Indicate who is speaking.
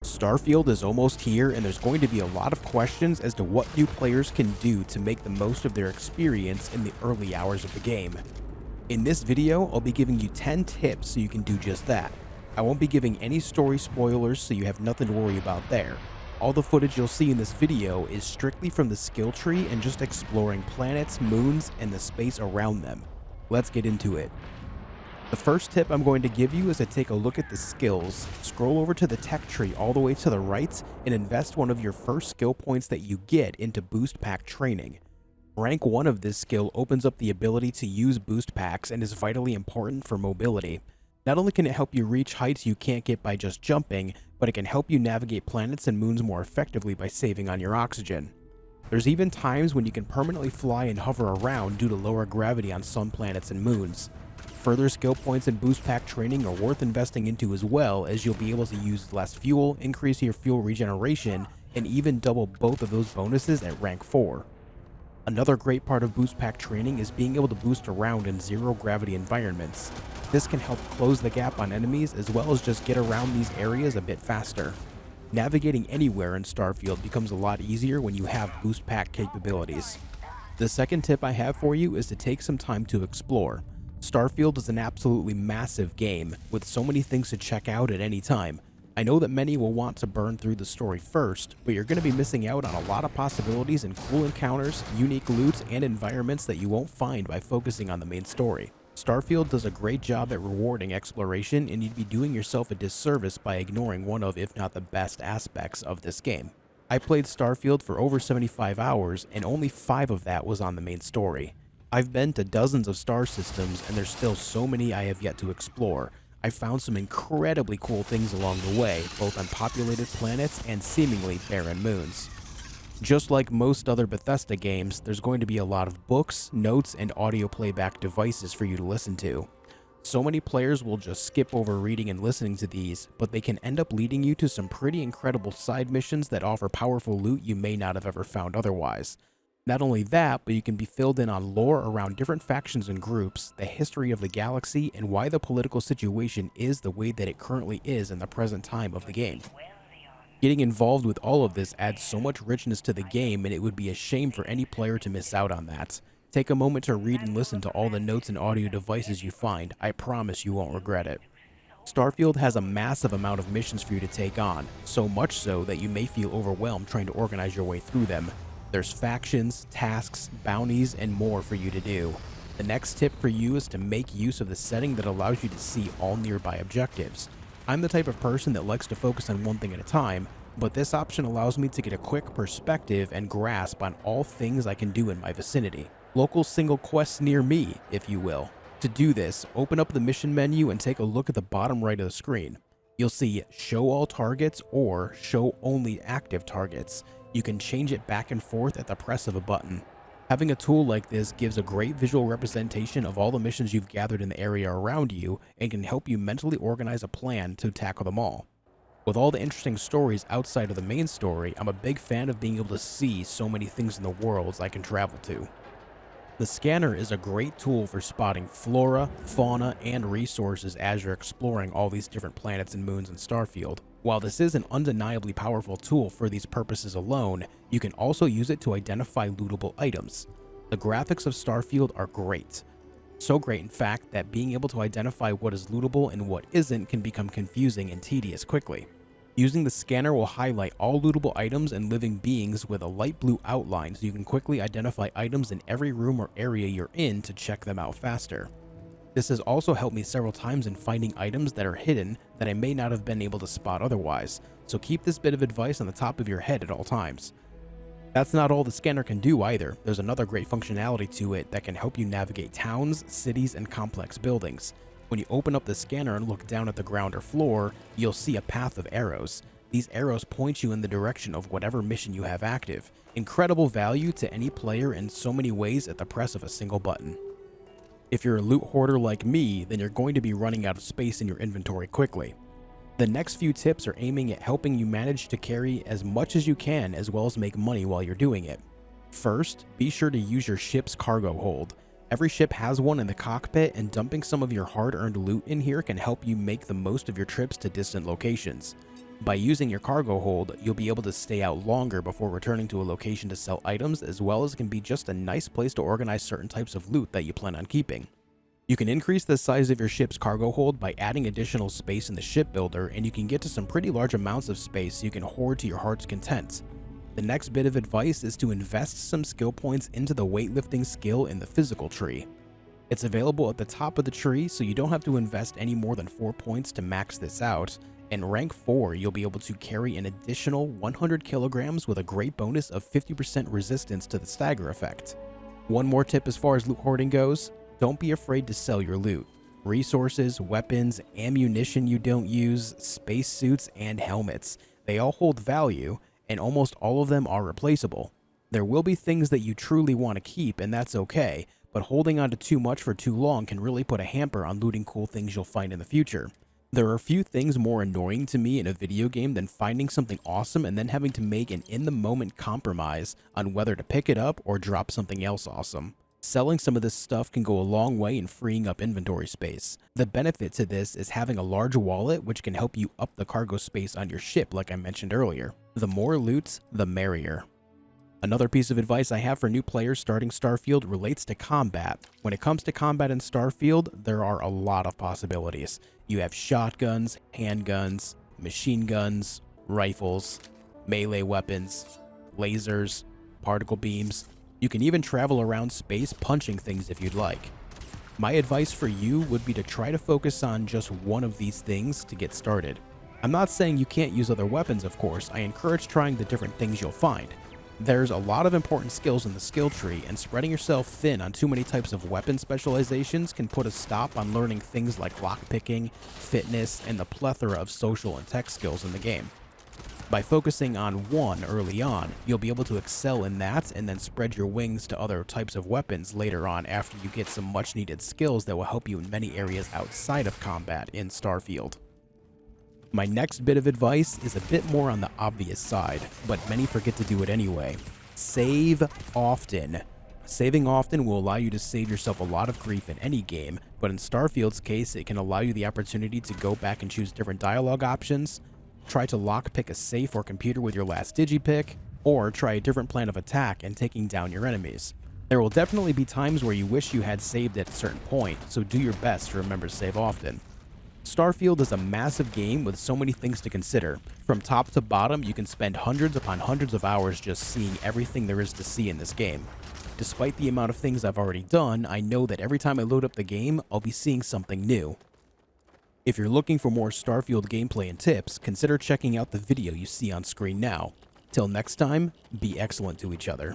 Speaker 1: Starfield is almost here, and there's going to be a lot of questions as to what new players can do to make the most of their experience in the early hours of the game. In this video, I'll be giving you 10 tips so you can do just that. I won't be giving any story spoilers, so you have nothing to worry about there. All the footage you'll see in this video is strictly from the skill tree and just exploring planets, moons, and the space around them. Let's get into it. The first tip I'm going to give you is to take a look at the skills. Scroll over to the tech tree all the way to the right and invest one of your first skill points that you get into boost pack training. Rank 1 of this skill opens up the ability to use boost packs and is vitally important for mobility. Not only can it help you reach heights you can't get by just jumping, but it can help you navigate planets and moons more effectively by saving on your oxygen. There's even times when you can permanently fly and hover around due to lower gravity on some planets and moons. Further skill points and boost pack training are worth investing into as well, as you'll be able to use less fuel, increase your fuel regeneration, and even double both of those bonuses at rank 4. Another great part of boost pack training is being able to boost around in zero gravity environments. This can help close the gap on enemies as well as just get around these areas a bit faster. Navigating anywhere in Starfield becomes a lot easier when you have boost pack capabilities. The second tip I have for you is to take some time to explore. Starfield is an absolutely massive game, with so many things to check out at any time. I know that many will want to burn through the story first, but you're going to be missing out on a lot of possibilities and cool encounters, unique loot, and environments that you won't find by focusing on the main story. Starfield does a great job at rewarding exploration, and you'd be doing yourself a disservice by ignoring one of, if not the best aspects of this game. I played Starfield for over 75 hours, and only 5 of that was on the main story. I've been to dozens of star systems, and there's still so many I have yet to explore. I found some incredibly cool things along the way, both on populated planets and seemingly barren moons. Just like most other Bethesda games, there's going to be a lot of books, notes, and audio playback devices for you to listen to. So many players will just skip over reading and listening to these, but they can end up leading you to some pretty incredible side missions that offer powerful loot you may not have ever found otherwise. Not only that, but you can be filled in on lore around different factions and groups, the history of the galaxy, and why the political situation is the way that it currently is in the present time of the game. Getting involved with all of this adds so much richness to the game, and it would be a shame for any player to miss out on that. Take a moment to read and listen to all the notes and audio devices you find. I promise you won't regret it. Starfield has a massive amount of missions for you to take on, so much so that you may feel overwhelmed trying to organize your way through them. There's factions, tasks, bounties, and more for you to do. The next tip for you is to make use of the setting that allows you to see all nearby objectives. I'm the type of person that likes to focus on one thing at a time, but this option allows me to get a quick perspective and grasp on all things I can do in my vicinity. Local single quests near me, if you will. To do this, open up the mission menu and take a look at the bottom right of the screen. You'll see Show All Targets or Show Only Active Targets. You can change it back and forth at the press of a button. Having a tool like this gives a great visual representation of all the missions you've gathered in the area around you and can help you mentally organize a plan to tackle them all. With all the interesting stories outside of the main story, I'm a big fan of being able to see so many things in the worlds I can travel to. The scanner is a great tool for spotting flora, fauna, and resources as you're exploring all these different planets and moons in Starfield. While this is an undeniably powerful tool for these purposes alone, you can also use it to identify lootable items. The graphics of Starfield are great. So great, in fact, that being able to identify what is lootable and what isn't can become confusing and tedious quickly. Using the scanner will highlight all lootable items and living beings with a light blue outline so you can quickly identify items in every room or area you're in to check them out faster. This has also helped me several times in finding items that are hidden that I may not have been able to spot otherwise, so keep this bit of advice on the top of your head at all times. That's not all the scanner can do either. There's another great functionality to it that can help you navigate towns, cities, and complex buildings. When you open up the scanner and look down at the ground or floor, you'll see a path of arrows. These arrows point you in the direction of whatever mission you have active. Incredible value to any player in so many ways at the press of a single button. If you're a loot hoarder like me, then you're going to be running out of space in your inventory quickly. The next few tips are aiming at helping you manage to carry as much as you can as well as make money while you're doing it. First, be sure to use your ship's cargo hold. Every ship has one in the cockpit, and dumping some of your hard-earned loot in here can help you make the most of your trips to distant locations. By using your cargo hold, you'll be able to stay out longer before returning to a location to sell items, as well as it can be just a nice place to organize certain types of loot that you plan on keeping. You can increase the size of your ship's cargo hold by adding additional space in the shipbuilder, and you can get to some pretty large amounts of space you can hoard to your heart's content. The next bit of advice is to invest some skill points into the weightlifting skill in the physical tree. It's available at the top of the tree, so you don't have to invest any more than 4 points to max this out. In rank 4, you'll be able to carry an additional 100 kilograms with a great bonus of 50% resistance to the stagger effect. One more tip as far as loot hoarding goes, don't be afraid to sell your loot. Resources, weapons, ammunition you don't use, spacesuits, and helmets. They all hold value, and almost all of them are replaceable. There will be things that you truly want to keep, and that's okay, but holding on to too much for too long can really put a hamper on looting cool things you'll find in the future. There are few things more annoying to me in a video game than finding something awesome and then having to make an in-the-moment compromise on whether to pick it up or drop something else awesome. Selling some of this stuff can go a long way in freeing up inventory space. The benefit to this is having a large wallet, which can help you up the cargo space on your ship like I mentioned earlier. The more loot, the merrier. Another piece of advice I have for new players starting Starfield relates to combat. When it comes to combat in Starfield, there are a lot of possibilities. You have shotguns, handguns, machine guns, rifles, melee weapons, lasers, particle beams. You can even travel around space punching things if you'd like. My advice for you would be to try to focus on just one of these things to get started. I'm not saying you can't use other weapons, of course. I encourage trying the different things you'll find. There's a lot of important skills in the skill tree, and spreading yourself thin on too many types of weapon specializations can put a stop on learning things like lockpicking, fitness, and the plethora of social and tech skills in the game. By focusing on one early on, you'll be able to excel in that and then spread your wings to other types of weapons later on after you get some much needed skills that will help you in many areas outside of combat in Starfield. My next bit of advice is a bit more on the obvious side, but many forget to do it anyway. Save often. Saving often will allow you to save yourself a lot of grief in any game, but in Starfield's case, it can allow you the opportunity to go back and choose different dialogue options, try to lockpick a safe or computer with your last digipick, or try a different plan of attack and taking down your enemies. There will definitely be times where you wish you had saved at a certain point, so do your best to remember to save often. Starfield is a massive game with so many things to consider. From top to bottom, you can spend hundreds upon hundreds of hours just seeing everything there is to see in this game. Despite the amount of things I've already done, I know that every time I load up the game, I'll be seeing something new. If you're looking for more Starfield gameplay and tips, consider checking out the video you see on screen now. Till next time, be excellent to each other.